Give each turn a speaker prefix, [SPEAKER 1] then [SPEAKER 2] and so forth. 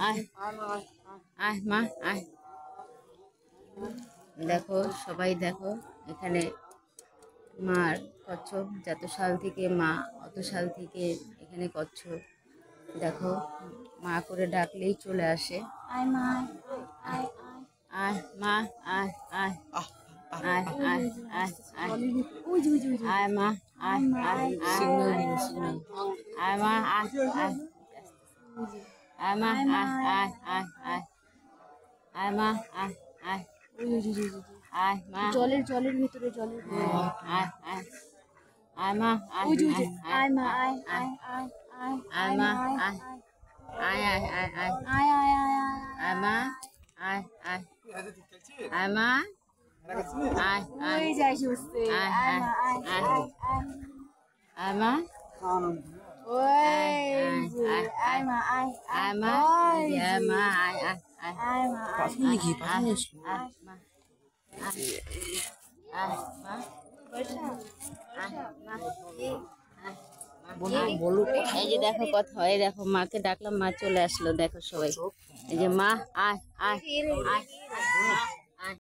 [SPEAKER 1] আয় আয় মা আয়। দেখো সবাই দেখো এখানে মার কচ্ছপ, যত সাল থেকে মা অত সাল থেকে এখানে কচ্ছপ। দেখো মা করে ডাকলেই চলে আসে। আয় মা আয় আয় মা আয় আয় আয় আয় আয় আয় মা আয় আয় আয় মা আয় আয় আয় মা আয় আয় আয় আয় আয় মা আয় আয় আয় মা
[SPEAKER 2] জলের ভিতরে
[SPEAKER 1] আয় আয় আয় মা আয়
[SPEAKER 2] আয় মা আয় আয় আয় আয়
[SPEAKER 1] আয় মা আয় আয় আয় আয় আয়
[SPEAKER 2] আয় আয় আয়
[SPEAKER 1] আয় মা আয় আয় আয় মা আয় আয়
[SPEAKER 2] ওই যাই শুনছে
[SPEAKER 1] আয়
[SPEAKER 2] আয় মা আয়
[SPEAKER 1] আয়
[SPEAKER 2] আয় আয়
[SPEAKER 1] আয় মা
[SPEAKER 2] ওই যে আয় মা আয়
[SPEAKER 1] আয় মা
[SPEAKER 2] ওই যে
[SPEAKER 1] আয় মা আয় আয় আয়
[SPEAKER 2] আয় মা আয়
[SPEAKER 1] এই যে দেখো কথা হয়, দেখো মাকে ডাকলাম মা চলে আসলো। দেখো সবাই এই যে মা আয় আয় আয়